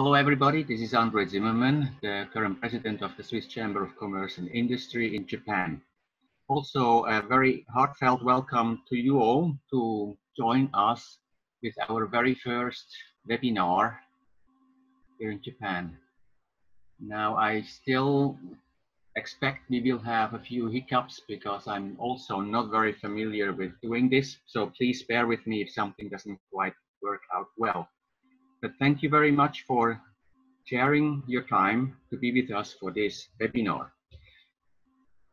Hello everybody, this is Andre Zimmermann, the current president of the Swiss Chamber of Commerce and Industry in Japan. Also a very heartfelt welcome to you all to join us with our very first webinar here in Japan. Now I still expect we will have a few hiccups because I'm also not very familiar with doing this, so please bear with me if something doesn't quite work out well. But thank you very much for sharing your time to be with us for this webinar.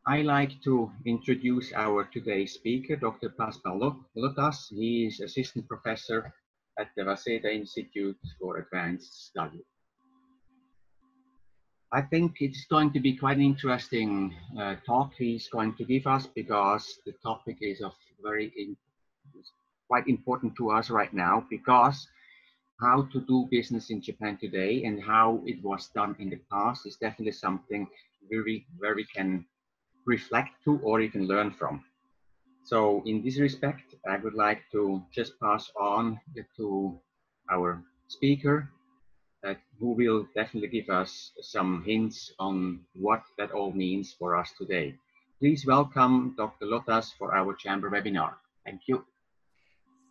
I like to introduce our today's speaker, Dr. Pascal Lottaz. He is assistant professor at the Waseda Institute for Advanced Study. I think it's going to be quite an interesting talk he's going to give us because the topic is quite important to us right now, because how to do business in Japan today and how it was done in the past is definitely something where we can reflect to or even learn from. So in this respect, I would like to just pass on to our speaker who will definitely give us some hints on what that all means for us today. Please welcome Dr. Lottaz for our Chamber webinar. Thank you.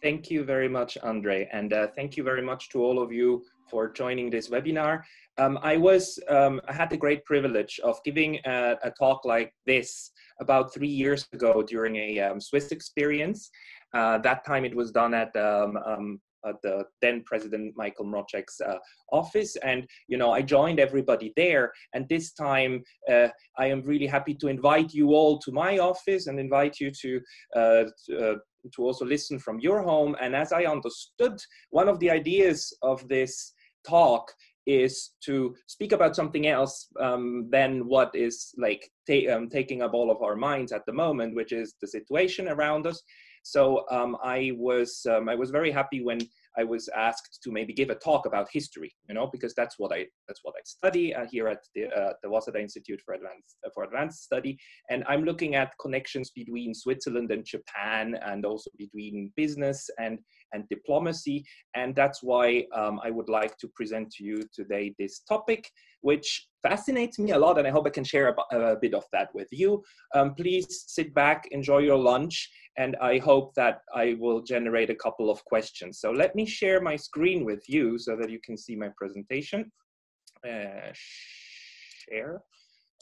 Thank you very much, Andre, and thank you very much to all of you for joining this webinar. I had the great privilege of giving a talk like this about 3 years ago during a Swiss experience. That time it was done at the then President Michael Mroczek's office, and I joined everybody there. And this time I am really happy to invite you all to my office and invite you to also listen from your home. And as I understood, one of the ideas of this talk is to speak about something else than what is like taking up all of our minds at the moment, which is the situation around us. So I was very happy when I was asked to maybe give a talk about history, because that's what I study here at the Waseda Institute for Advanced Study, and I'm looking at connections between Switzerland and Japan, and also between business and diplomacy, and that's why I would like to present to you today this topic, which fascinates me a lot, and I hope I can share a bit of that with you. Please sit back, enjoy your lunch, and I hope that I will generate a couple of questions. So let me share my screen with you so that you can see my presentation. Share.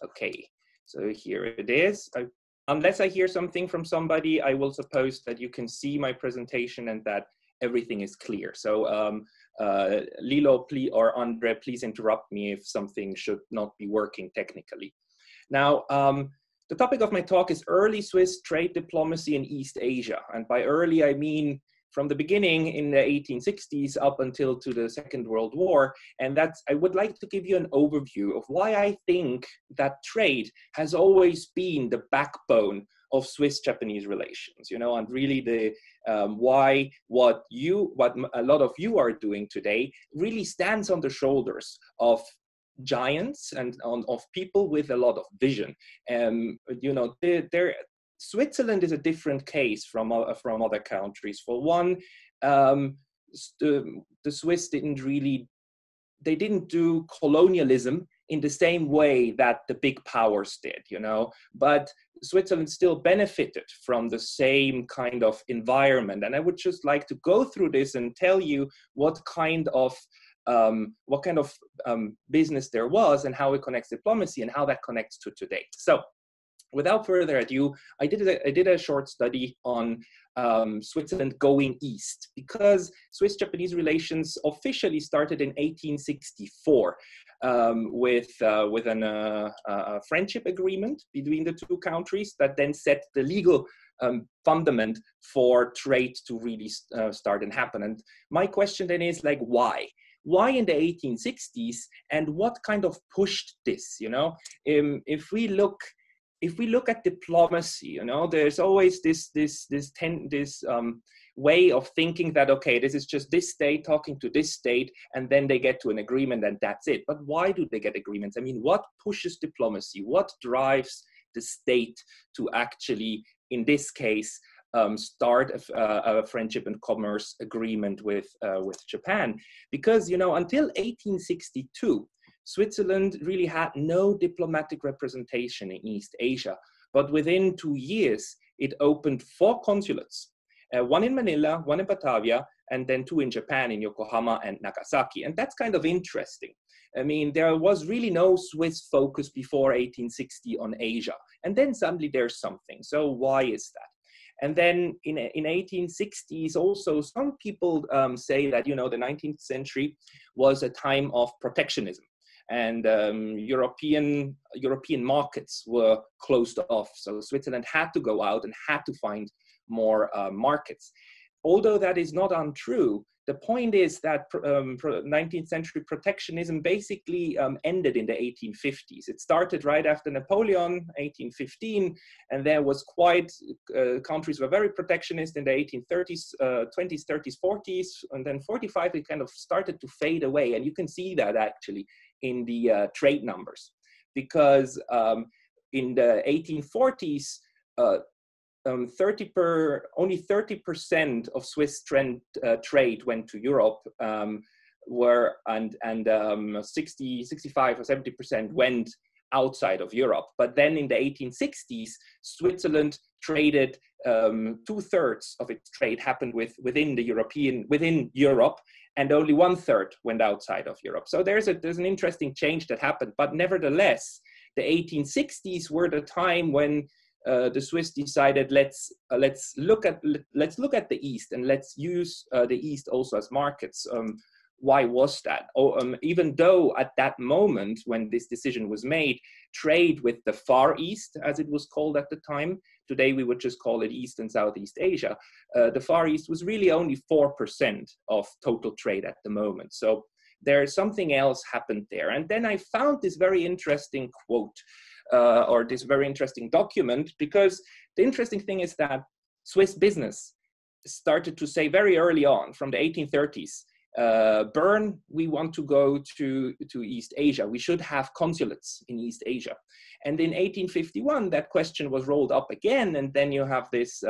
Okay, so here it is. Unless I hear something from somebody, I will suppose that you can see my presentation and that everything is clear. So Lilo or Andre, please interrupt me if something should not be working technically. Now, the topic of my talk is early Swiss trade diplomacy in East Asia. And by early, I mean from the beginning in the 1860s up until to the Second World War. And I would like to give you an overview of why I think that trade has always been the backbone of Swiss-Japanese relations, and really the why what a lot of you are doing today really stands on the shoulders of giants and of people with a lot of vision. Switzerland is a different case from other countries. For one, the Swiss didn't do colonialism in the same way that the big powers did, but Switzerland still benefited from the same kind of environment. And I would just like to go through this and tell you what kind of business there was and how it connects diplomacy and how that connects to today. So without further ado, I did a short study on Switzerland going east, because Swiss-Japanese relations officially started in 1864 with a friendship agreement between the two countries that then set the legal fundament for trade to really start and happen. And my question then is, like, why? Why in the 1860s, and what kind of pushed this? If we look at diplomacy, there's always this way of thinking that, okay, this is just this state talking to this state, and then they get to an agreement and that's it. But why do they get agreements? I mean, what pushes diplomacy? What drives the state to actually, in this case, start a friendship and commerce agreement with Japan, because until 1862, Switzerland really had no diplomatic representation in East Asia. But within 2 years, it opened 4 consulates, one in Manila, one in Batavia, and then 2 in Japan, in Yokohama and Nagasaki. And that's kind of interesting. I mean, there was really no Swiss focus before 1860 on Asia. And then suddenly there's something. So why is that? And then in 1860s also, some people say that, the 19th century was a time of protectionism. And European markets were closed off. So Switzerland had to go out and had to find more markets. Although that is not untrue, the point is that 19th century protectionism basically ended in the 1850s. It started right after Napoleon, 1815, and there was countries were very protectionist in the 1830s, 20s, 30s, 40s, and then 45, it kind of started to fade away. And you can see that actually in the trade numbers, because in the 1840s, only 30% of Swiss trade went to Europe, and 60, 65 or 70% went outside of Europe. But then in the 1860s, Switzerland traded 2/3 of its trade happened within Europe, and only 1/3 went outside of Europe. So there's an interesting change that happened. But nevertheless, the 1860s were the time when the Swiss decided let's look at the East, and let's use the East also as markets. Why was that? Even though at that moment when this decision was made, trade with the Far East, as it was called at the time, today we would just call it East and Southeast Asia, the Far East was really only 4% of total trade at the moment. So there's something else happened there. And then I found this very interesting quote, or this very interesting document, because the interesting thing is that Swiss business started to say very early on, from the 1830s, Bern, we want to go to East Asia. We should have consulates in East Asia. And in 1851, that question was rolled up again. And then you have this,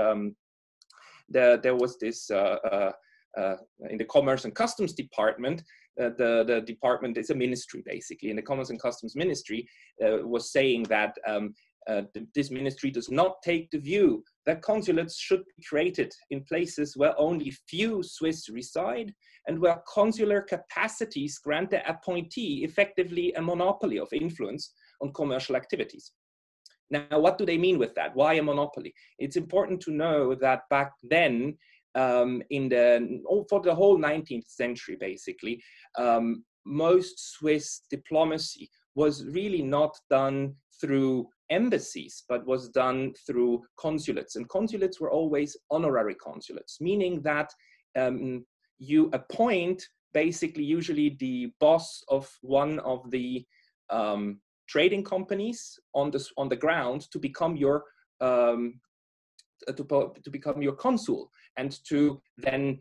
there was this, in the Commerce and Customs Department, the department is a ministry basically, and the Commerce and Customs Ministry was saying that this ministry does not take the view that consulates should be created in places where only few Swiss reside and where consular capacities grant the appointee effectively a monopoly of influence on commercial activities. Now, what do they mean with that? Why a monopoly? It's important to know that back then, for the whole 19th century, basically, most Swiss diplomacy was really not done through embassies, but was done through consulates. And consulates were always honorary consulates, meaning that you appoint basically usually the boss of one of the trading companies on the ground to become your consul, and to then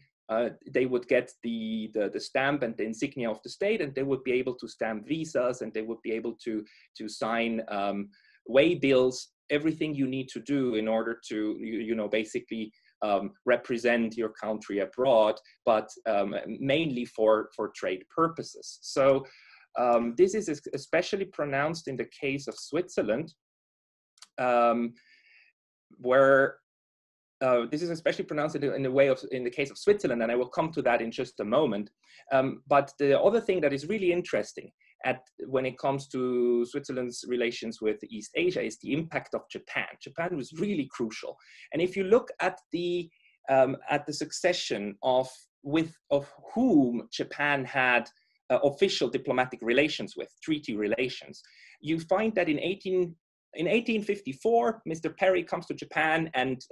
they would get the stamp and the insignia of the state, and they would be able to stamp visas, and they would be able to sign way bills, everything you need to do in order to basically represent your country abroad, but mainly for trade purposes. So this is especially pronounced in the case of Switzerland, where this is especially pronounced in the case of Switzerland, and I will come to that in just a moment. But the other thing that is really interesting when it comes to Switzerland's relations with East Asia is the impact of Japan. Japan was really crucial, and if you look at the succession of whom Japan had official diplomatic relations with, treaty relations, you find that in 1854, Mr. Perry comes to Japan and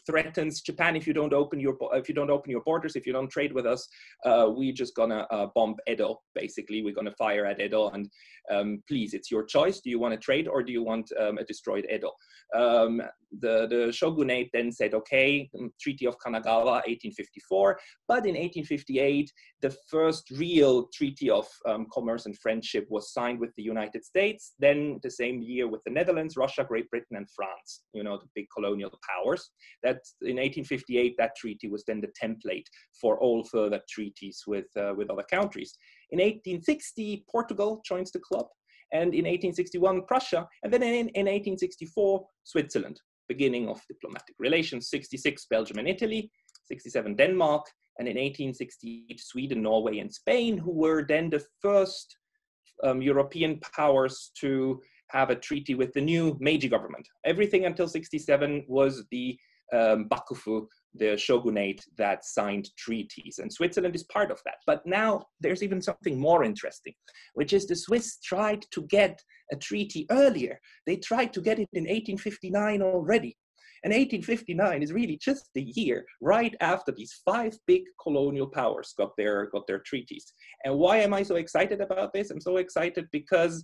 threatens Japan: if you don't open your borders, if you don't trade with us, we're just gonna bomb Edo. Basically, we're gonna fire at Edo, and please, it's your choice. Do you want to trade, or do you want a destroyed Edo? The shogunate then said, okay, Treaty of Kanagawa, 1854. But in 1858, the first real treaty of commerce and friendship was signed with the United States. Then the same year with the Netherlands, Netherlands, Russia, Great Britain, and France, you know, the big colonial powers. That in 1858, that treaty was then the template for all further treaties with other countries. In 1860, Portugal joins the club, and in 1861, Prussia, and then in 1864, Switzerland, beginning of diplomatic relations. 66, Belgium and Italy, 67, Denmark, and in 1868, Sweden, Norway, and Spain, who were then the first European powers to have a treaty with the new Meiji government. Everything until 67 was the Bakufu, the shogunate that signed treaties, and Switzerland is part of that. But now there's even something more interesting, which is the Swiss tried to get a treaty earlier. They tried to get it in 1859 already. And 1859 is really just the year right after these 5 big colonial powers got their treaties. And why am I so excited about this? I'm so excited because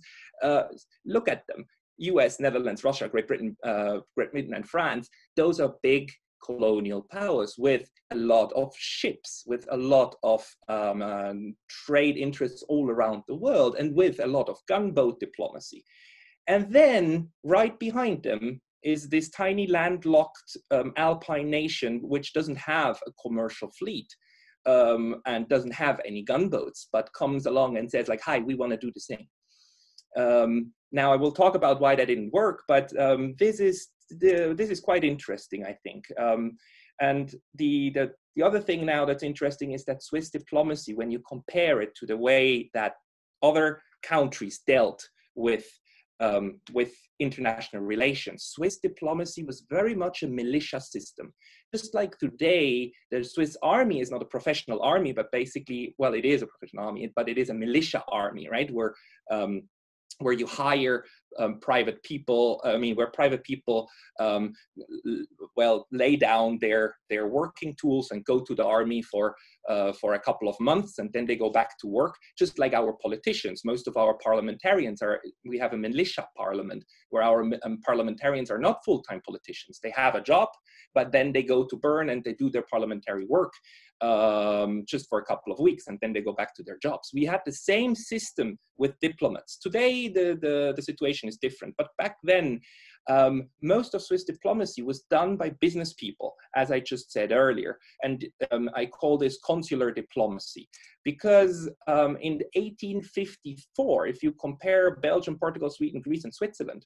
look at them. US, Netherlands, Russia, Great Britain, and France. Those are big colonial powers with a lot of ships, with a lot of trade interests all around the world, and with a lot of gunboat diplomacy. And then right behind them is this tiny landlocked alpine nation, which doesn't have a commercial fleet and doesn't have any gunboats, but comes along and says like, hi, we want to do the same. Now I will talk about why that didn't work, but this is quite interesting, I think. And the other thing now that's interesting is that Swiss diplomacy, when you compare it to the way that other countries dealt with international relations, Swiss diplomacy was very much a militia system. Just like today, the Swiss army is not a professional army, but basically, well, it is a professional army, but it is a militia army, right? Where you hire private people, where private people, lay down their working tools and go to the army for a couple of months, and then they go back to work, just like our politicians. Most of our parliamentarians we have a militia parliament, where our parliamentarians are not full-time politicians. They have a job, but then they go to Bern and they do their parliamentary work just for a couple of weeks, and then they go back to their jobs. We had the same system with diplomats. Today, the situation is different, but back then, most of Swiss diplomacy was done by business people, as I just said earlier. And I call this consular diplomacy, because in 1854, if you compare Belgium, Portugal, Sweden, Greece, and Switzerland,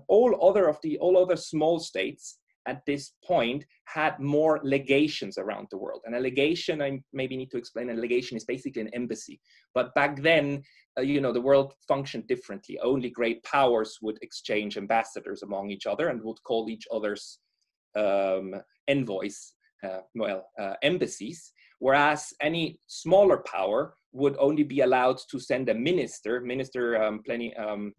all other small states at this point had more legations around the world. And a legation, I maybe need to explain, a legation is basically an embassy. But back then, the world functioned differently. Only great powers would exchange ambassadors among each other and would call each other's envoys, embassies, whereas any smaller power would only be allowed to send a minister,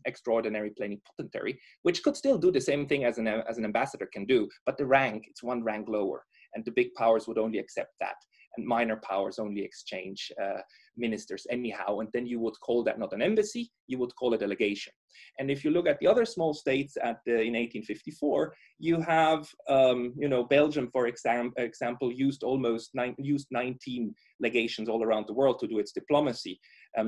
extraordinary plenipotentiary, which could still do the same thing as an ambassador can do, but the rank, it's one rank lower, and the big powers would only accept that, and minor powers only exchange ministers anyhow, and then you would call that not an embassy, you would call it a legation. And if you look at the other small states in 1854, you have, Belgium, for example, used 19 legations all around the world to do its diplomacy.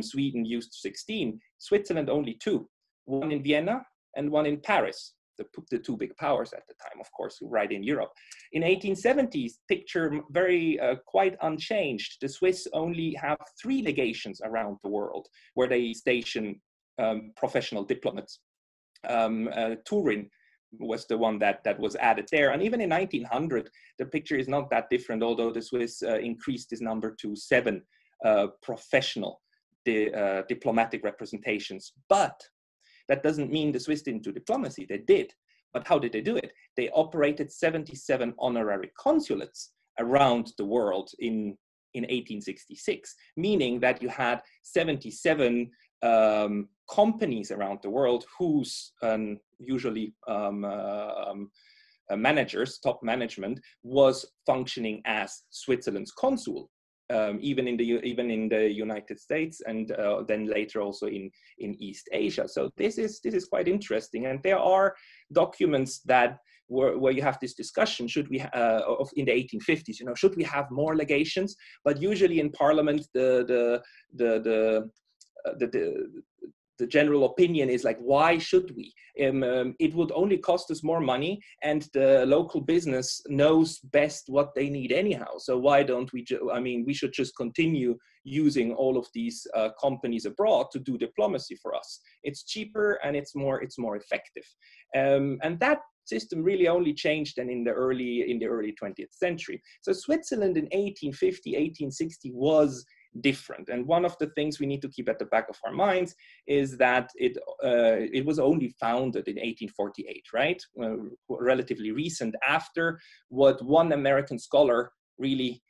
Sweden used 16, Switzerland only 2, one in Vienna and one in Paris. The 2 big powers at the time, of course, right in Europe. In 1870s, picture very quite unchanged. The Swiss only have 3 legations around the world where they station professional diplomats. Turin was the one that was added there. And even in 1900, the picture is not that different, although the Swiss increased this number to 7 professional diplomatic representations. But that doesn't mean the Swiss didn't do diplomacy. They did. But how did they do it? They operated 77 honorary consulates around the world in 1866, meaning that you had 77 companies around the world whose usually managers, top management, was functioning as Switzerland's consul. Even in the United States, and then later also in East Asia. So this is quite interesting, and there are documents that where you have this discussion: should we in the 1850s? Should we have more legations? But usually in Parliament, the the general opinion is like, why should we? It would only cost us more money, and the local business knows best what they need anyhow. So why don't we, I mean, we should just continue using all of these companies abroad to do diplomacy for us. It's cheaper and it's more effective. And that system really only changed then in the early 20th century. So Switzerland in 1850, 1860 was different. And one of the things we need to keep at the back of our minds is that it was only founded in 1848, right? Relatively recent, after what one American scholar really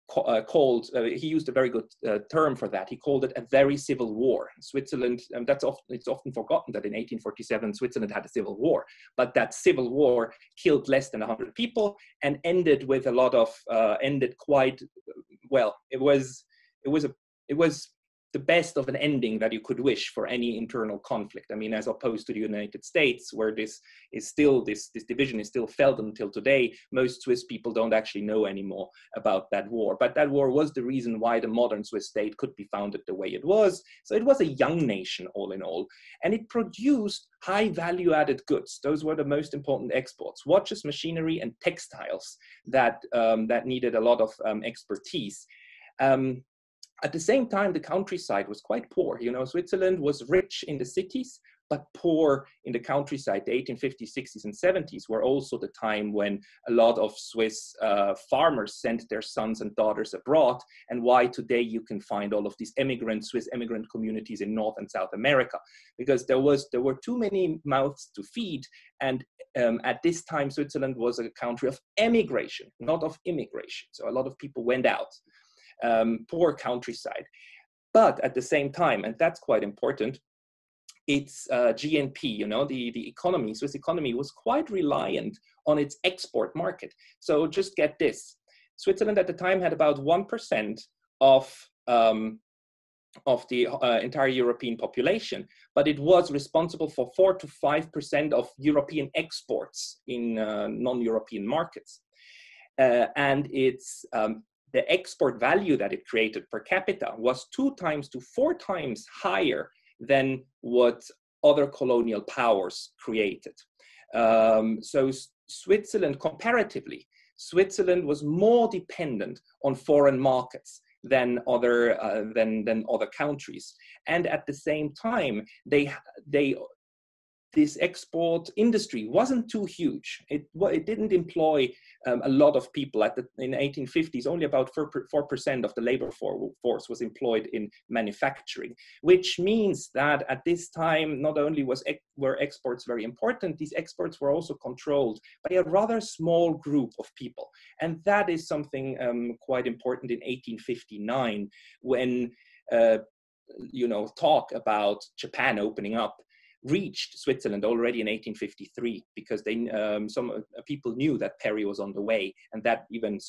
called, he used a very good term for that. He called it a very civil war. Switzerland, it's often forgotten that in 1847, Switzerland had a civil war, but that civil war killed less than 100 people and ended with a lot of, ended quite well. It was the best of an ending that you could wish for any internal conflict. I mean, as opposed to the United States, where this division is still felt until today, most Swiss people don't actually know anymore about that war. But that war was the reason why the modern Swiss state could be founded the way it was. So it was a young nation, all in all, and it produced high value-added goods. Those were the most important exports: watches, machinery, and textiles that needed a lot of expertise. At the same time, the countryside was quite poor. You know, Switzerland was rich in the cities, but poor in the countryside. The 1850s, 60s, and 70s were also the time when a lot of Swiss farmers sent their sons and daughters abroad, and why today you can find all of these Swiss immigrant communities in North and South America, because there were too many mouths to feed. And at this time, Switzerland was a country of emigration, not of immigration. So a lot of people went out. Poor countryside. But at the same time, and that's quite important, its GNP, you know, the economy, Swiss economy, was quite reliant on its export market. So just get this: Switzerland at the time had about 1% of the entire European population, but it was responsible for 4 to 5% of European exports in non-European markets. And its the export value that it created per capita was 2 times to 4 times higher than what other colonial powers created. So Switzerland, comparatively, Switzerland was more dependent on foreign markets than other countries, and at the same time, this export industry wasn't too huge. It didn't employ a lot of people. In the 1850s, only about 4% of the labor force was employed in manufacturing, which means that at this time, not only were exports very important, these exports were also controlled by a rather small group of people. And that is something quite important in 1859, when talk about Japan opening up reached Switzerland already in 1853, because some people knew that Perry was on the way, and that even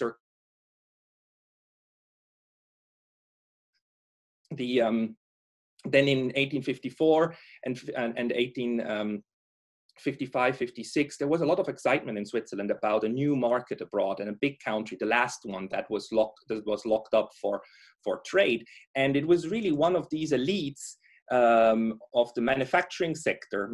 then in 1854 and 1855, 56, there was a lot of excitement in Switzerland about a new market abroad and a big country, the last one that was locked up for trade, and it was really one of these elites of the manufacturing sector,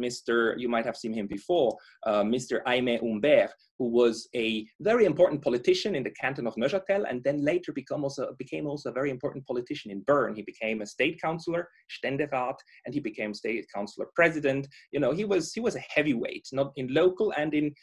you might have seen him before, Mr. Aimé Humbert, who was a very important politician in the canton of Neuchâtel, and then later became also a very important politician in Bern. He became a state councillor, Ständerat, and he became state councillor president. You know, he was a heavyweight, not in local and in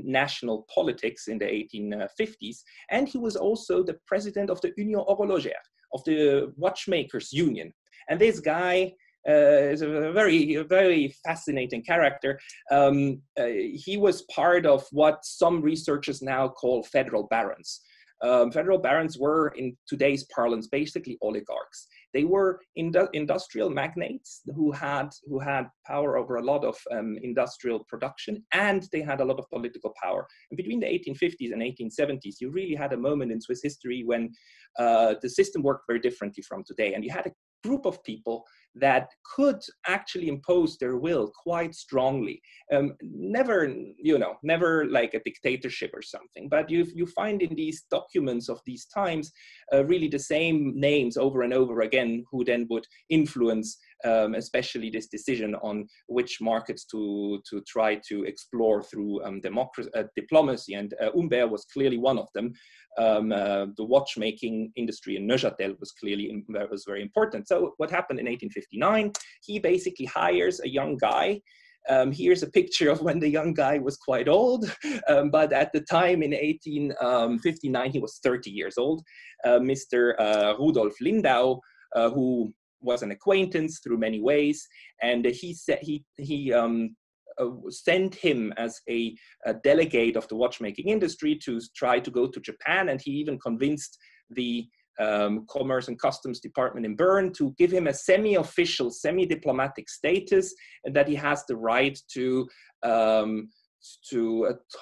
national politics in the 1850s, and he was also the president of the Union Horlogère, of the watchmakers union. And this guy is a very, very fascinating character. He was part of what some researchers now call federal barons. Federal barons were, in today's parlance, basically oligarchs. They were industrial magnates who had power over a lot of industrial production, and they had a lot of political power. And between the 1850s and 1870s, you really had a moment in Swiss history when the system worked very differently from today, and you had a group of people that could actually impose their will quite strongly. Never like a dictatorship or something, but you find in these documents of these times really the same names over and over again, who then would influence especially this decision on which markets to try to explore through diplomacy, and Humbert was clearly one of them. The watchmaking industry in Neuchâtel was very important. So what happened in 1859? He basically hires a young guy. Here's a picture of when the young guy was quite old, but at the time in 1859, he was 30 years old. Mr. Rudolf Lindau, who was an acquaintance through many ways, and he sent him as a delegate of the watchmaking industry to try to go to Japan, and he even convinced the Commerce and Customs Department in Bern to give him a semi-official, semi-diplomatic status, and that he has the right to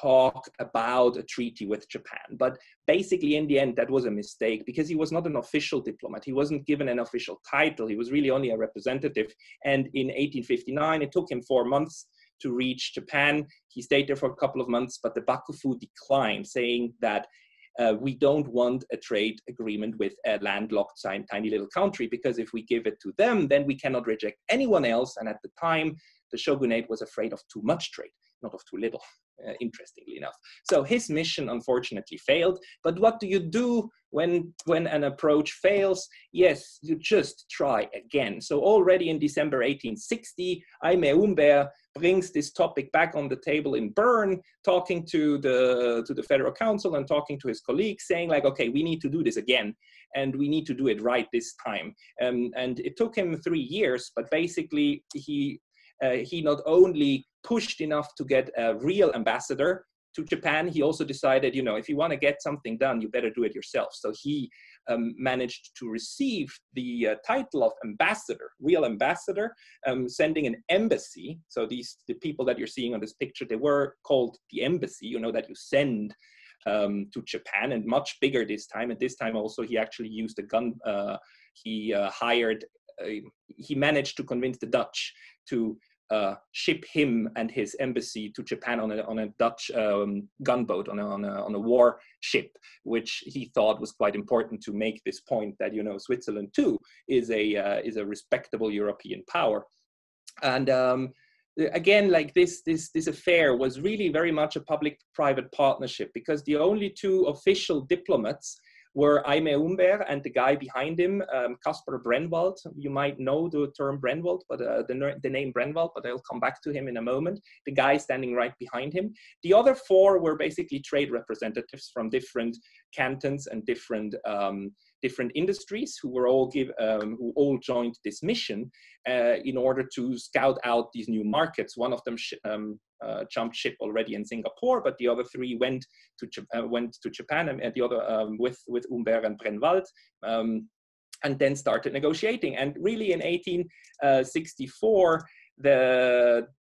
talk about a treaty with Japan. But basically, in the end, that was a mistake, because he was not an official diplomat. He wasn't given an official title. He was really only a representative. And in 1859, it took him 4 months to reach Japan. He stayed there for a couple of months, but the Bakufu declined, saying that we don't want a trade agreement with a landlocked, tiny little country, because if we give it to them, then we cannot reject anyone else. And at the time, the shogunate was afraid of too much trade, not of too little, interestingly enough. So his mission unfortunately failed. But what do you do when an approach fails? Yes, you just try again. So already in December 1860, Aimé Humbert brings this topic back on the table in Bern, talking to the Federal Council and talking to his colleagues, saying like, okay, we need to do this again, and we need to do it right this time. And it took him 3 years, but basically he not only pushed enough to get a real ambassador to Japan, he also decided, if you want to get something done, you better do it yourself. So he managed to receive the title of ambassador, real ambassador, sending an embassy. So the people that you're seeing on this picture, they were called the embassy, that you send to Japan, and much bigger this time. And this time also he actually used a gun. He managed to convince the Dutch to ship him and his embassy to Japan on a Dutch gunboat, on a war ship, which he thought was quite important to make this point that Switzerland too is a respectable European power. And again, like this affair was really very much a public-private partnership, because the only two official diplomats were Aimé Humbert and the guy behind him, Caspar Brenwald. You might know the term Brenwald, but the name Brenwald, but I'll come back to him in a moment. The guy standing right behind him. The other four were basically trade representatives from different cantons and different industries who all joined this mission in order to scout out these new markets. One of them jumped ship already in Singapore, but the other three went to Japan, and the other with Humbert and Brenwald, and then started negotiating. And really in 1864,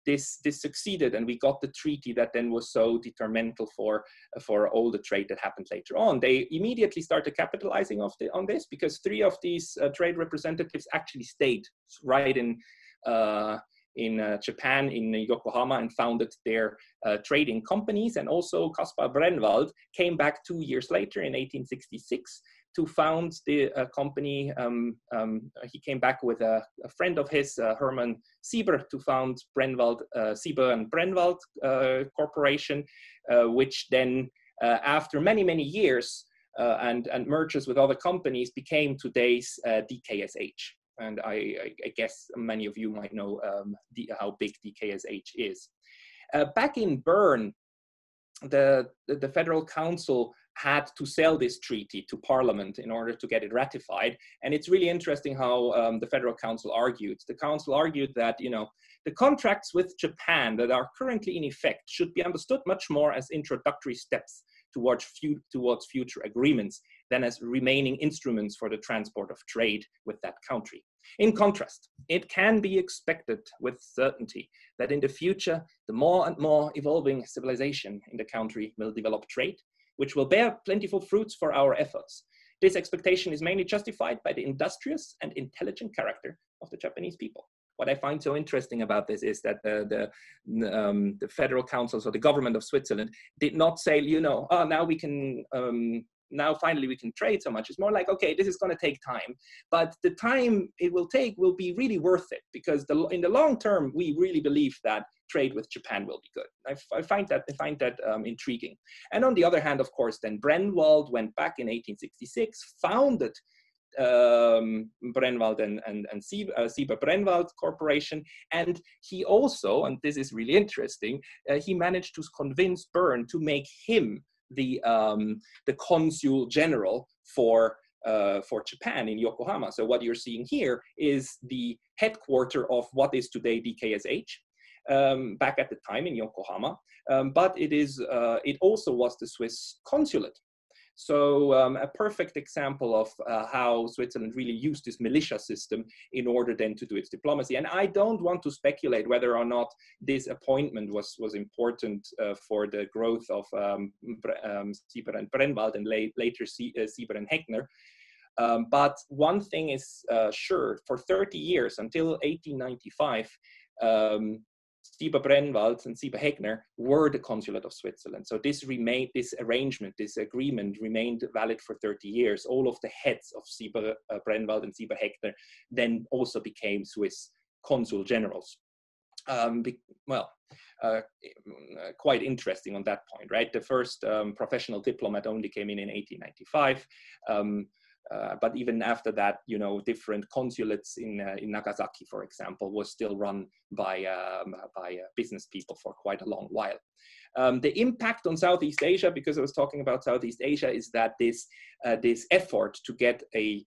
this succeeded, and we got the treaty that then was so detrimental for all the trade that happened later on. They immediately started capitalizing on this, because three of these trade representatives actually stayed right in Japan, in Yokohama, and founded their trading companies. And also Caspar Brenwald came back 2 years later in 1866 to found the company. He came back with a friend of his, Hermann Sieber, to found Sieber and Brenwald Corporation, which then, after many years and mergers with other companies, became today's DKSH. And I guess many of you might know how big DKSH is. Back in Bern, the Federal Council had to sell this treaty to Parliament in order to get it ratified. And it's really interesting how the Federal Council argued. The Council argued that, the contracts with Japan that are currently in effect should be understood much more as introductory steps towards future agreements than as remaining instruments for the transport of trade with that country. In contrast, it can be expected with certainty that in the future, the more and more evolving civilization in the country will develop trade, which will bear plentiful fruits for our efforts. This expectation is mainly justified by the industrious and intelligent character of the Japanese people. What I find so interesting about this is that the Federal Council, so the government of Switzerland, did not say, now we can now finally we can trade so much. It's more like, okay, this is going to take time, but the time it will take will be really worth it, because in the long term, we really believe that trade with Japan will be good. I find that intriguing. And on the other hand, of course, then Brenwald went back in 1866, founded Brenwald and Sieber Brenwald Corporation, and he also, and this is really interesting, he managed to convince Bern to make him the consul general for Japan in Yokohama. So what you're seeing here is the headquarter of what is today DKSH, back at the time in Yokohama, but it also was the Swiss consulate. So a perfect example of how Switzerland really used this militia system in order then to do its diplomacy. And I don't want to speculate whether or not this appointment was important for the growth of Sieber and Brenwald and later Sieber and Heckner. But one thing is sure, for 30 years, until 1895, Sieber Brenwald and Sieber Heckner were the consulate of Switzerland. So this arrangement, this agreement remained valid for 30 years. All of the heads of Sieber Brenwald and Sieber Heckner then also became Swiss consul generals. Quite interesting on that point, right? The first professional diplomat only came in 1895. But even after that, you know, different consulates in Nagasaki, for example, was still run by business people for quite a long while. The impact on Southeast Asia, because I was talking about Southeast Asia, is that this effort to get a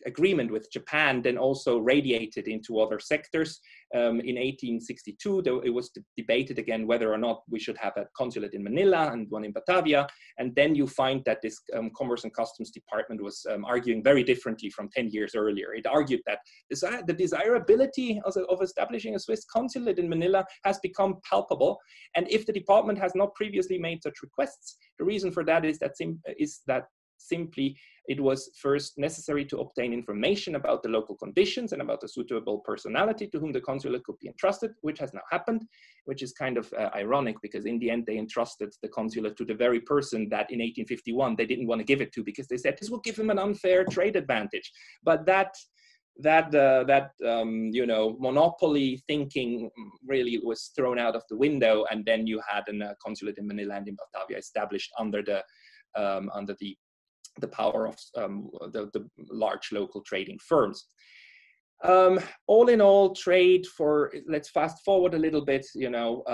agreement with Japan then also radiated into other sectors. In 1862, it was debated again whether or not we should have a consulate in Manila and one in Batavia. And then you find that this Commerce and Customs Department was arguing very differently from 10 years earlier. It argued that the desirability of establishing a Swiss consulate in Manila has become palpable. And if the department has not previously made such requests, the reason for that is that simply it was first necessary to obtain information about the local conditions and about the suitable personality to whom the consulate could be entrusted, which has now happened, which is kind of ironic, because in the end they entrusted the consulate to the very person that in 1851 they didn't want to give it to, because they said this will give him an unfair trade advantage. But that you know, monopoly thinking really was thrown out of the window, and then you had a consulate in Manila and in Batavia established under the power of the large local trading firms. All in all, trade let's fast forward a little bit, you know,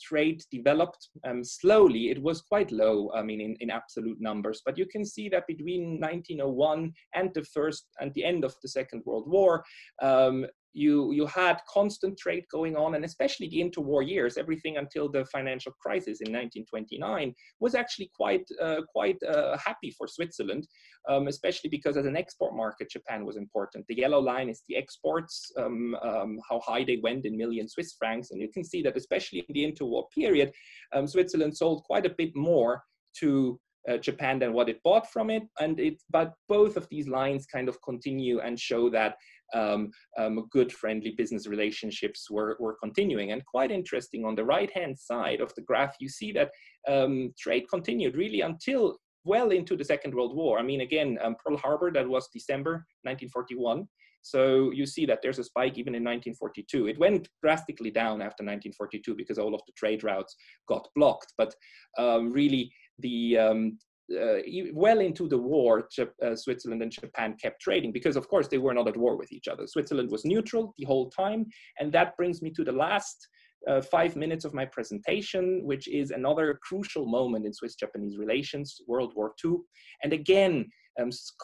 trade developed slowly. It was quite low, I mean, in absolute numbers, but you can see that between 1901 and the end of the Second World War, you had constant trade going on, and especially the interwar years, everything until the financial crisis in 1929 was actually quite happy for Switzerland, especially because as an export market, Japan was important. The yellow line is the exports, how high they went in million Swiss francs, and you can see that especially in the interwar period, Switzerland sold quite a bit more to Japan than what it bought from it, but both of these lines kind of continue and show that good friendly business relationships were continuing. And quite interesting, on the right hand side of the graph you see that trade continued really until well into the Second World War. I mean, again, Pearl Harbor, that was December 1941. So you see that there's a spike even in 1942. It went drastically down after 1942 because all of the trade routes got blocked. But really, well into the war, Switzerland and Japan kept trading because, of course, they were not at war with each other. Switzerland was neutral the whole time. And that brings me to the last 5 minutes of my presentation, which is another crucial moment in Swiss-Japanese relations, World War II. And again,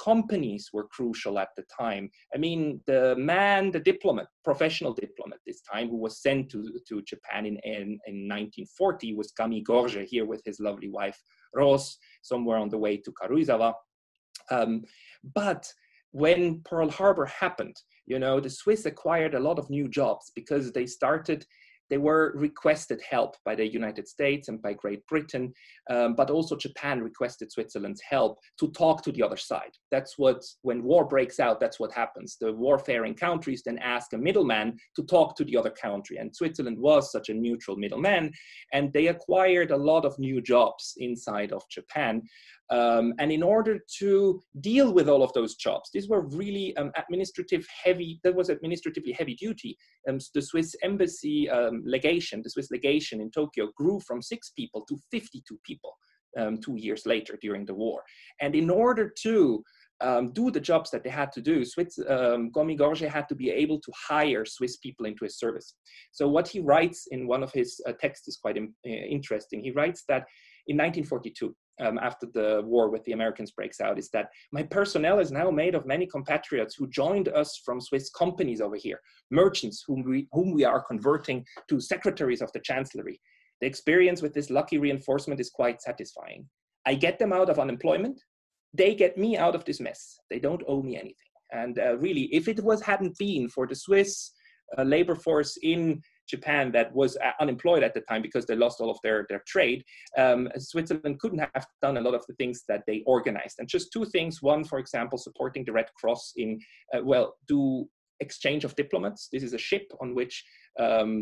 companies were crucial at the time. I mean, the diplomat, professional diplomat this time, who was sent to Japan in 1940 was Camille Gorge, here with his lovely wife, Rose, somewhere on the way to Karuizawa. But when Pearl Harbor happened, you know, the Swiss acquired a lot of new jobs because they were requested help by the United States and by Great Britain, but also Japan requested Switzerland's help to talk to the other side. That's when war breaks out, that's what happens. The warfaring countries then ask a middleman to talk to the other country, and Switzerland was such a neutral middleman, and they acquired a lot of new jobs inside of Japan. And in order to deal with all of those jobs, these were really administratively heavy duty. The Swiss embassy legation, the Swiss legation in Tokyo grew from 6 people to 52 people 2 years later during the war. And in order to do the jobs that they had to do, Gomi-Gorge had to be able to hire Swiss people into his service. So what he writes in one of his texts is quite interesting. He writes that in 1942, after the war with the Americans breaks out, is that my personnel is now made of many compatriots who joined us from Swiss companies over here, merchants whom we are converting to secretaries of the chancellery. The experience with this lucky reinforcement is quite satisfying. I get them out of unemployment. They get me out of this mess. They don't owe me anything. And really, if it hadn't been for the Swiss labor force in Japan that was unemployed at the time because they lost all of their trade, Switzerland couldn't have done a lot of the things that they organized. And just 2 things. One, for example, supporting the Red Cross in, do exchange of diplomats. This is a ship on which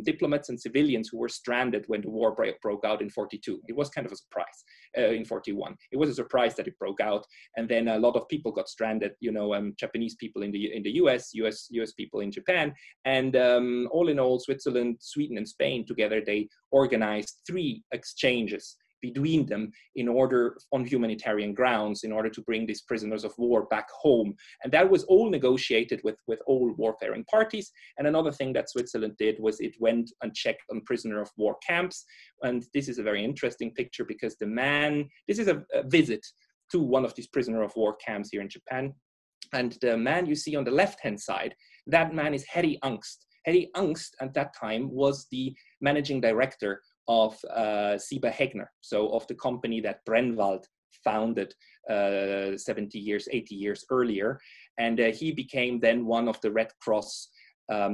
diplomats and civilians who were stranded when the war broke out in 42. It was kind of a surprise in 41. It was a surprise that it broke out. And then a lot of people got stranded, Japanese people in the US people in Japan. And all in all, Switzerland, Sweden, and Spain together, they organized 3 exchanges between them in order, on humanitarian grounds, in order to bring these prisoners of war back home. And that was all negotiated with all warfaring parties. And another thing that Switzerland did was it went and checked on prisoner of war camps. And this is a very interesting picture because this is a visit to one of these prisoner of war camps here in Japan. And the man you see on the left-hand side, that man is Heri Angst. Heri Angst at that time was the managing director of Sieber Hegner, so of the company that Brennwald founded 80 years earlier. And he became then one of the Red Cross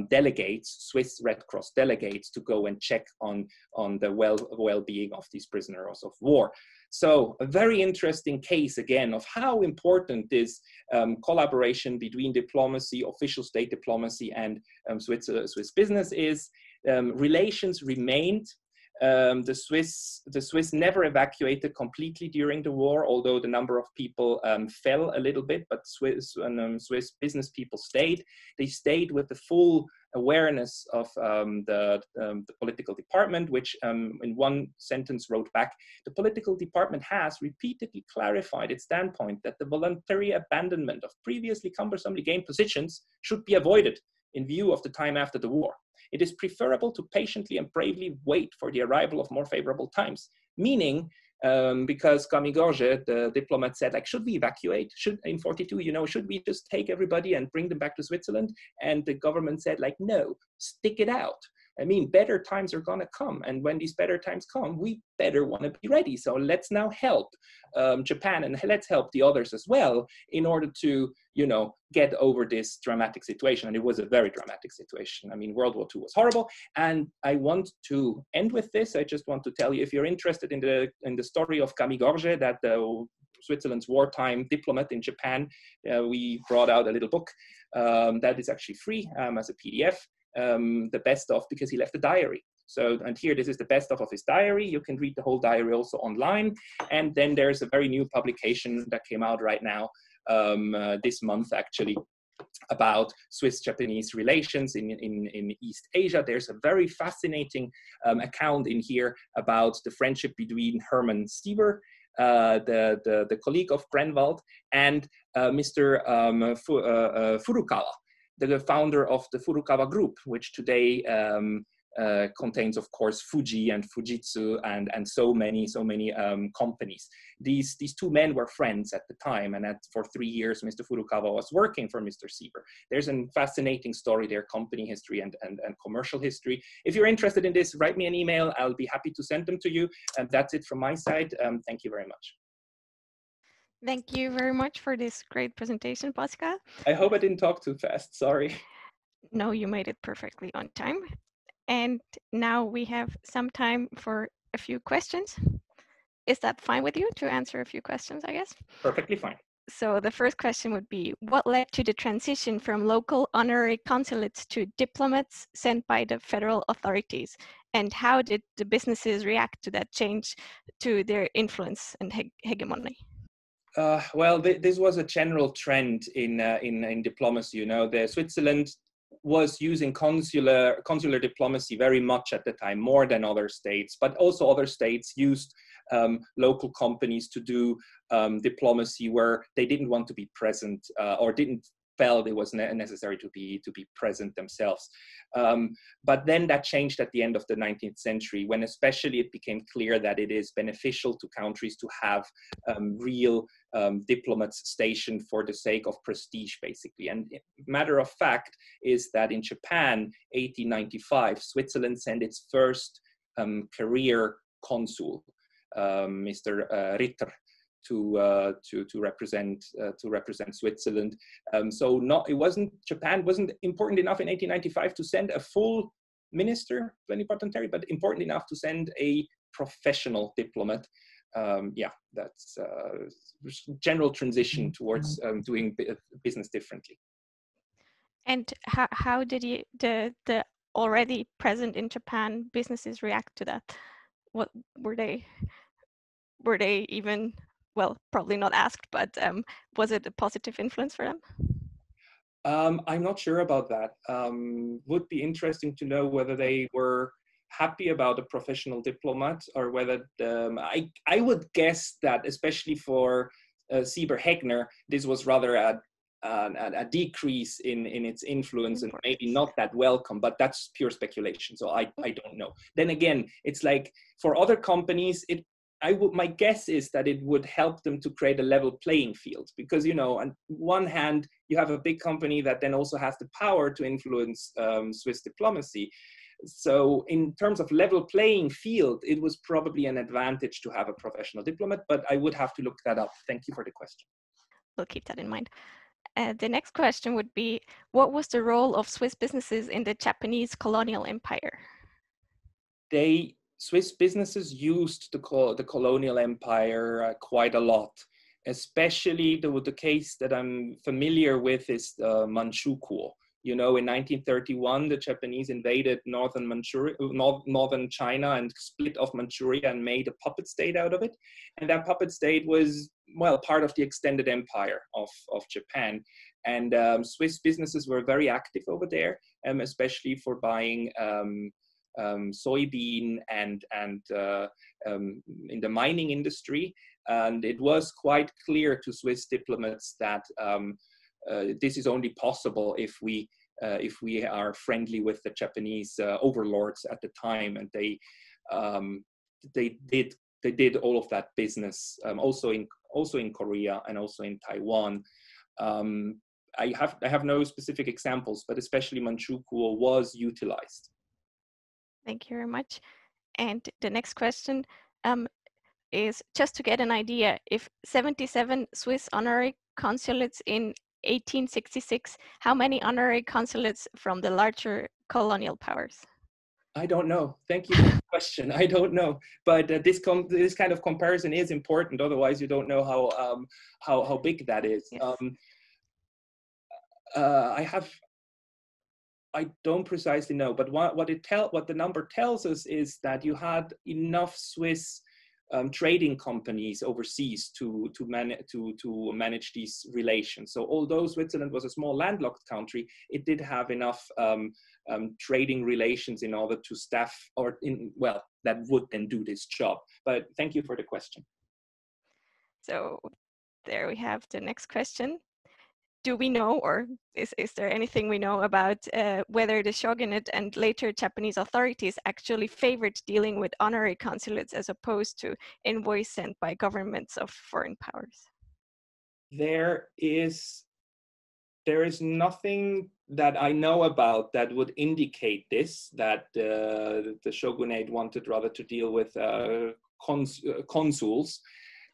delegates, Swiss Red Cross delegates, to go and check on the well-being of these prisoners of war. So a very interesting case, again, of how important this collaboration between diplomacy, official state diplomacy, and Swiss business is. Relations remained. The Swiss never evacuated completely during the war, although the number of people fell a little bit, but Swiss business people stayed. They stayed with the full awareness of the political department, which in one sentence wrote back, the political department has repeatedly clarified its standpoint that the voluntary abandonment of previously cumbersomely gained positions should be avoided in view of the time after the war. It is preferable to patiently and bravely wait for the arrival of more favorable times. Meaning, because Gomi-Gorge, the diplomat, said, like, should we evacuate? In 42, should we just take everybody and bring them back to Switzerland? And the government said, like, no, stick it out. I mean, better times are going to come. And when these better times come, we better want to be ready. So let's now help Japan, and let's help the others as well in order to, get over this dramatic situation. And it was a very dramatic situation. I mean, World War II was horrible. And I want to end with this. I just want to tell you, if you're interested in the story of Gomi-Gorge, that Switzerland's wartime diplomat in Japan, we brought out a little book that is actually free as a PDF. The best of, because he left a diary. So, and here, this is the best of his diary. You can read the whole diary also online. And then there's a very new publication that came out right now, this month actually, about Swiss-Japanese relations in East Asia. There's a very fascinating account in here about the friendship between Hermann Sieber, the colleague of Brennwald, and Mr. Furukawa, the founder of the Furukawa Group, which today contains, of course, Fuji and Fujitsu and so many companies. These 2 men were friends at the time, and for 3 years, Mr. Furukawa was working for Mr. Sieber. There's a fascinating story there, company history and commercial history. If you're interested in this, write me an email. I'll be happy to send them to you. And that's it from my side. Thank you very much. Thank you very much for this great presentation, Pascal. I hope I didn't talk too fast, sorry. No, you made it perfectly on time. And now we have some time for a few questions. Is that fine with you to answer a few questions, I guess? Perfectly fine. So the first question would be, what led to the transition from local honorary consulates to diplomats sent by the federal authorities? And how did the businesses react to that change to their influence and hegemony? Well, this was a general trend in diplomacy. You know, Switzerland was using consular diplomacy very much at the time, more than other states, but also other states used local companies to do diplomacy where they didn't want to be present or didn't felt it was necessary to be present themselves. But then that changed at the end of the 19th century, when especially it became clear that it is beneficial to countries to have real diplomats stationed for the sake of prestige, basically. And matter of fact is that in Japan, 1895, Switzerland sent its first career consul, Mr. Ritter, to represent Switzerland. So Japan wasn't important enough in 1895 to send a full minister plenipotentiary, but important enough to send a professional diplomat. Yeah, that's general transition towards doing business differently. And how did the already present in Japan businesses react to that? What were they even, well, probably not asked, but was it a positive influence for them? I'm not sure about that. Would be interesting to know whether they were happy about a professional diplomat, or whether I would guess that, especially for Sieber Hegner, this was rather a decrease in its influence and maybe not that welcome, but that's pure speculation. So I don't know. Then again, it's like for other companies, my guess is that it would help them to create a level playing field, because, you know, on one hand, you have a big company that then also has the power to influence Swiss diplomacy. So in terms of level playing field, it was probably an advantage to have a professional diplomat, but I would have to look that up. Thank you for the question. We'll keep that in mind. The next question would be, what was the role of Swiss businesses in the Japanese colonial empire? Swiss businesses used the colonial empire quite a lot. Especially the case that I'm familiar with is Manchukuo. You know, in 1931, the Japanese invaded northern China and split off Manchuria and made a puppet state out of it. And that puppet state was, well, part of the extended empire of Japan. And Swiss businesses were very active over there, especially for buying soybean and in the mining industry. And it was quite clear to Swiss diplomats that this is only possible if we are friendly with the Japanese overlords at the time, and they did all of that business also in Korea and also in Taiwan. I have no specific examples, but especially Manchukuo was utilized. Thank you very much. And the next question is just to get an idea, if 77 Swiss honorary consulates in 1866, how many honorary consulates from the larger colonial powers? I don't know. Thank you for the question. I don't know, but this kind of comparison is important. Otherwise, you don't know how big that is. Yes. I don't precisely know, but what the number tells us is that you had enough Swiss trading companies overseas to manage these relations. So although Switzerland was a small landlocked country, it did have enough trading relations in order to staff that would then do this job. But thank you for the question. So there we have the next question. Do we know, or is there anything we know about whether the shogunate and later Japanese authorities actually favored dealing with honorary consulates as opposed to envoys sent by governments of foreign powers? There is nothing that I know about that would indicate this, that the shogunate wanted rather to deal with consuls.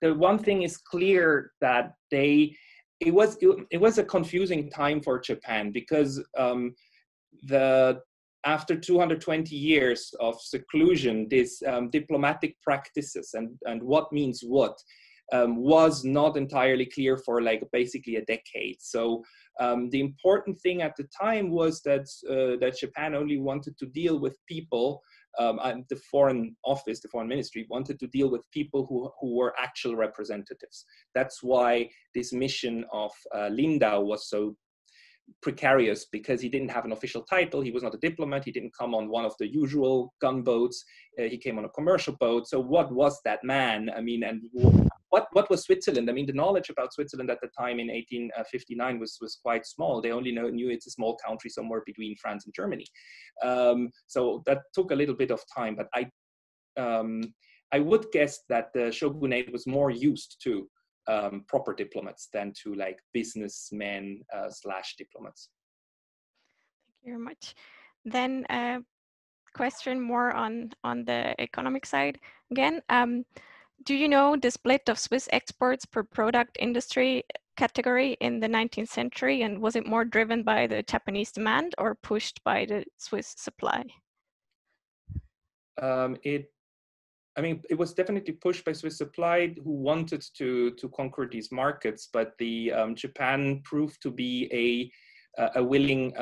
The one thing is clear, that it was a confusing time for Japan, because after 220 years of seclusion, this diplomatic practices and what means what was not entirely clear for basically a decade. So the important thing at the time was that Japan only wanted to deal with people and the Foreign Office, the Foreign Ministry, wanted to deal with people who were actual representatives. That's why this mission of Lindau was so precarious, because he didn't have an official title. He was not a diplomat. He didn't come on one of the usual gunboats. He came on a commercial boat. So what was that man? I mean, and what was Switzerland? I mean, the knowledge about Switzerland at the time in 1859 was quite small. They only knew it's a small country somewhere between France and Germany. So that took a little bit of time. But I would guess that the shogunate was more used to proper diplomats than to like businessmen / diplomats. Thank you very much. Then question more on the economic side again. Do you know the split of Swiss exports per product industry category in the 19th century, and was it more driven by the Japanese demand or pushed by the Swiss supply? It was definitely pushed by Swiss supply, who wanted to conquer these markets, but the Japan proved to be a willing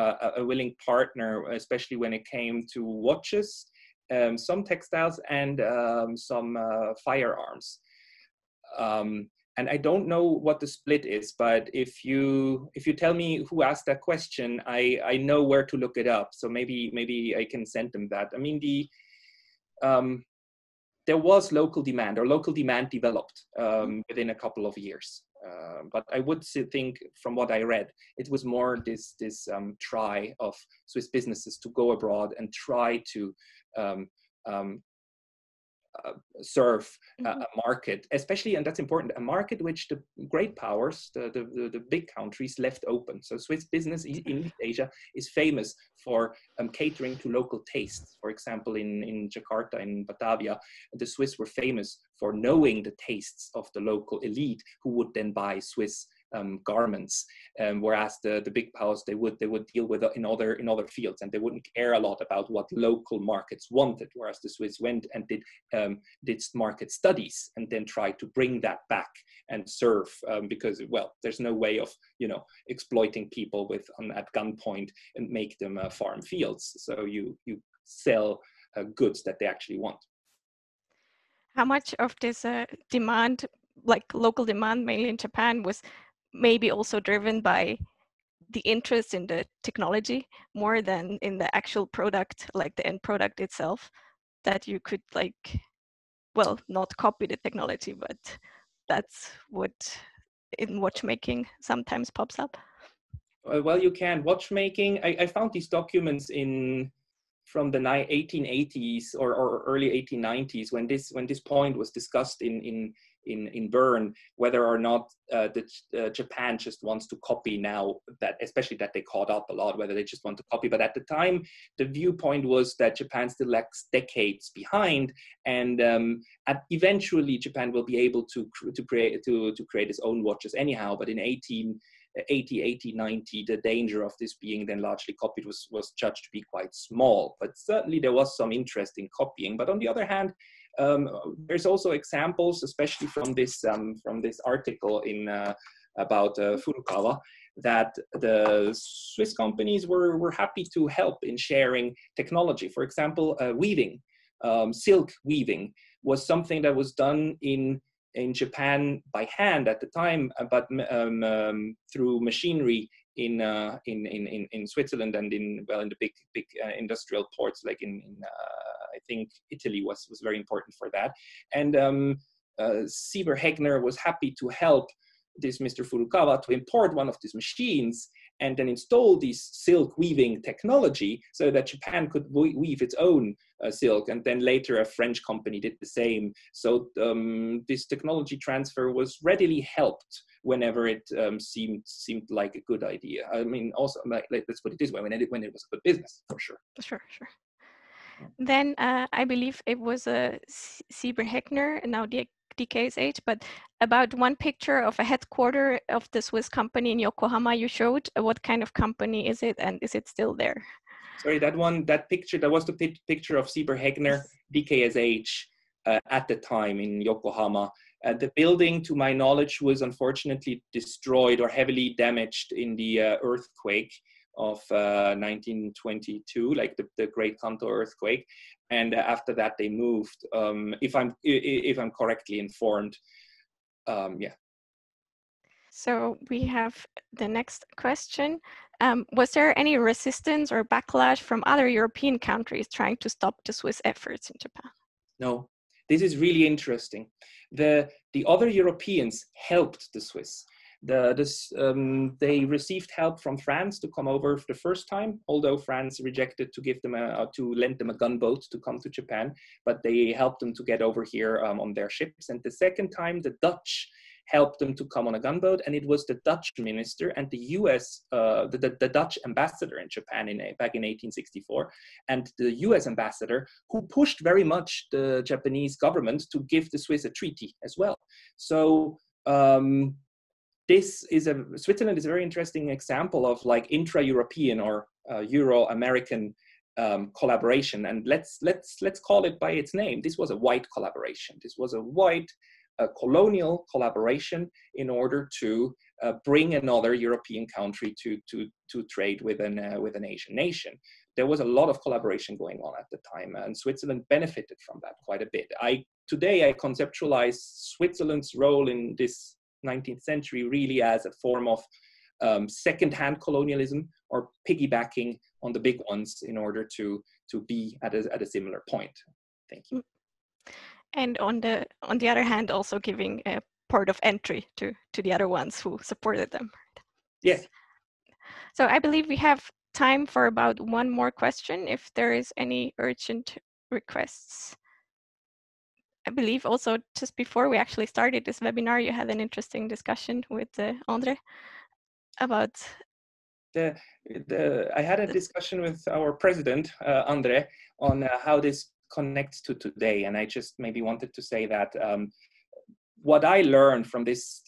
partner, especially when it came to watches, some textiles, and some firearms. And I don't know what the split is, but if you tell me who asked that question, I know where to look it up. So maybe I can send them that. I mean, there was local demand, or local demand developed within a couple of years. But I would think, from what I read, it was more this try of Swiss businesses to go abroad and try to serve a market, especially, and that's important, a market which the great powers, the big countries, left open. So Swiss business in East Asia is famous for catering to local tastes. For example, in Jakarta, in Batavia, the Swiss were famous for knowing the tastes of the local elite, who would then buy Swiss garments, whereas the big powers, they would deal with in other fields, and they wouldn't care a lot about what local markets wanted, whereas the Swiss went and did market studies and then tried to bring that back and serve, because, well, there's no way of exploiting people at gunpoint and make them farm fields. So you sell goods that they actually want. How much of this demand, like local demand, mainly in Japan, was maybe also driven by the interest in the technology more than in the actual product, like the end product itself, that you could not copy the technology, but that's what in watchmaking sometimes pops up? Well, you can. Watchmaking, I found these documents from the 1880s or early 1890s, when this point was discussed in Bern, whether or not Japan just wants to copy now, that especially that they caught up a lot, whether they just want to copy. But at the time, the viewpoint was that Japan still lags decades behind, and eventually Japan will be able to create its own watches anyhow. But in 1890, the danger of this being then largely copied was judged to be quite small. But certainly there was some interest in copying. But on the other hand, there's also examples, especially from this article about Furukawa, that the Swiss companies were happy to help in sharing technology. For example, weaving, silk weaving was something that was done in Japan by hand at the time, but through machinery in Switzerland and in the big industrial ports, like in I think Italy was very important for that. And Sieber Hegner was happy to help this Mr. Furukawa to import one of these machines and then install this silk weaving technology so that Japan could weave its own silk. And then later a French company did the same. So this technology transfer was readily helped whenever it seemed like a good idea. I mean, also, let's put it this way, when it was a good business, for sure. Sure. Then I believe it was a Sieber Hegner, now DKSH, but about one picture of a headquarter of the Swiss company in Yokohama you showed. What kind of company is it, and is it still there? Sorry, that picture, that was the picture of Sieber Hegner, DKSH, at the time in Yokohama. The building, to my knowledge, was unfortunately destroyed or heavily damaged in the earthquake of 1922, like the Great Kanto earthquake, and after that they moved. If I'm correctly informed, yeah. So we have the next question. Was there any resistance or backlash from other European countries trying to stop the Swiss efforts in Japan? No, this is really interesting. The other Europeans helped the Swiss. They received help from France to come over the first time, although France rejected to give them to lend them a gunboat to come to Japan, but they helped them to get over here on their ships. And the second time, the Dutch helped them to come on a gunboat, and it was the Dutch minister and the U.S. The Dutch ambassador in Japan back in 1864, and the U.S. ambassador who pushed very much the Japanese government to give the Swiss a treaty as well. So Switzerland is a very interesting example of like intra-European or Euro-American collaboration, and let's call it by its name. This was a white collaboration. This was a white colonial collaboration in order to bring another European country to trade with an Asian nation. There was a lot of collaboration going on at the time, and Switzerland benefited from that quite a bit. Today I conceptualize Switzerland's role in this 19th century really as a form of second-hand colonialism or piggybacking on the big ones in order to be at a similar point. Thank you. And on the other hand, also giving a port of entry to the other ones who supported them. Yes. So I believe we have time for about one more question, if there is any urgent requests. I believe also just before we actually started this webinar, you had an interesting discussion with André about I had a discussion with our president, André, on how this connects to today. And I just maybe wanted to say that what I learned from this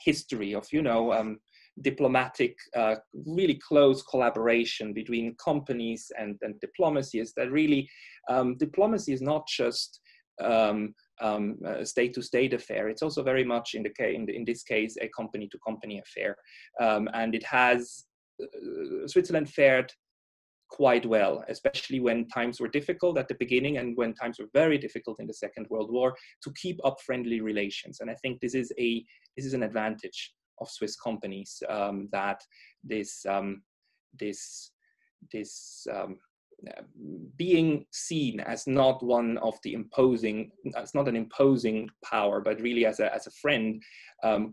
history of, diplomatic, really close collaboration between companies and diplomacy is that really diplomacy is not just state-to-state affair. It's also very much in this case a company-to-company affair, and it has Switzerland fared quite well, especially when times were difficult at the beginning and when times were very difficult in the Second World War, to keep up friendly relations. And I think this is an advantage of Swiss companies, that being seen as not one of the as not an imposing power, but really as a friend,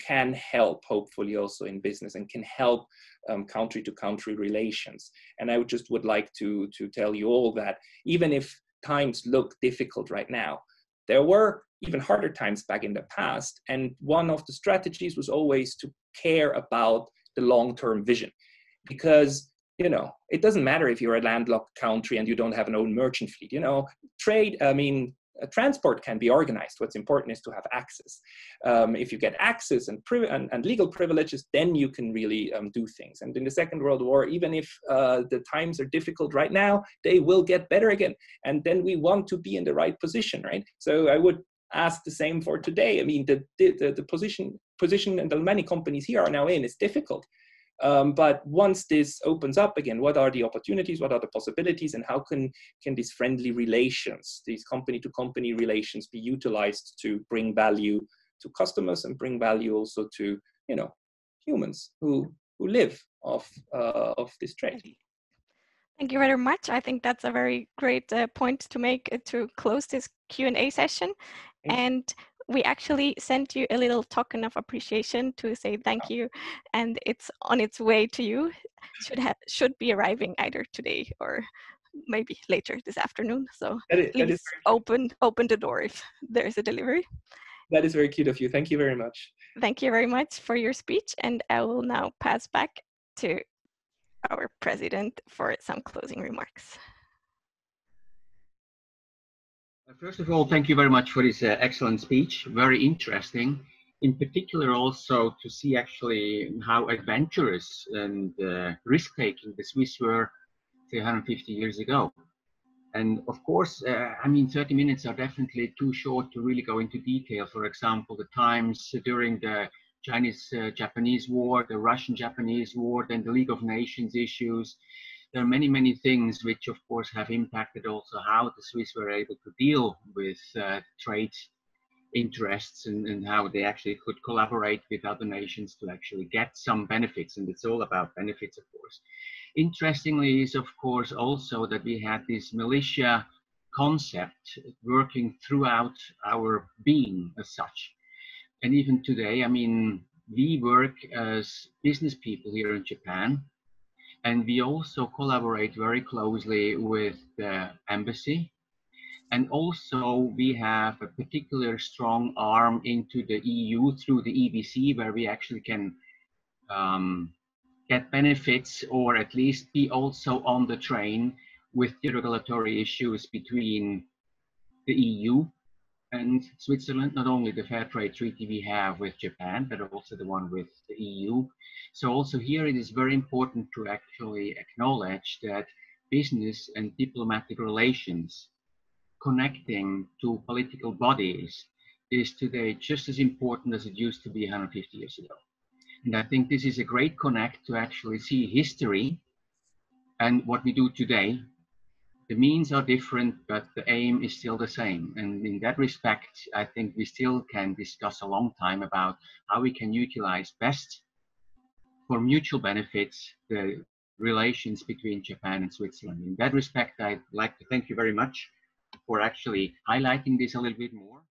can help hopefully also in business and can help country to country relations. And I would like to tell you all that even if times look difficult right now, there were even harder times back in the past. And one of the strategies was always to care about the long-term vision, because it doesn't matter if you're a landlocked country and you don't have an own merchant fleet. Trade, transport can be organized. What's important is to have access. If you get access and legal privileges, then you can really do things. And in the Second World War, even if the times are difficult right now, they will get better again. And then we want to be in the right position, right? So I would ask the same for today. I mean, the position and the many companies here are now in is difficult. But once this opens up again, what are the opportunities, what are the possibilities, and how can these friendly relations, these company-to-company relations, be utilized to bring value to customers and bring value also to humans who live off this trade? Thank you very much. I think that's a very great point to make to close this Q&A session. And we actually sent you a little token of appreciation to say thank you, and it's on its way to you. Should be arriving either today or maybe later this afternoon. So please open the door if there's a delivery. That is very cute of you. Thank you very much. Thank you very much for your speech, and I will now pass back to our president for some closing remarks. First of all, thank you very much for this excellent speech. Very interesting. In particular, also to see actually how adventurous and risk-taking the Swiss were 350 years ago. And of course, 30 minutes are definitely too short to really go into detail. For example, the times during the Chinese-Japanese war, the Russian-Japanese war, then the League of Nations issues. There are many, many things which, of course, have impacted also how the Swiss were able to deal with trade interests and how they actually could collaborate with other nations to actually get some benefits. And it's all about benefits, of course. Interestingly is, of course, also that we had this militia concept working throughout our being as such. And even today, I mean, we work as business people here in Japan, and we also collaborate very closely with the embassy. And also we have a particular strong arm into the EU through the EBC, where we actually can get benefits or at least be also on the train with the regulatory issues between the EU and Switzerland, not only the fair trade treaty we have with Japan, but also the one with the EU. So also here it is very important to actually acknowledge that business and diplomatic relations connecting to political bodies is today just as important as it used to be 150 years ago. And I think this is a great connect to actually see history and what we do today. The means are different, but the aim is still the same. And in that respect, I think we still can discuss a long time about how we can utilize best for mutual benefits the relations between Japan and Switzerland. In that respect, I'd like to thank you very much for actually highlighting this a little bit more.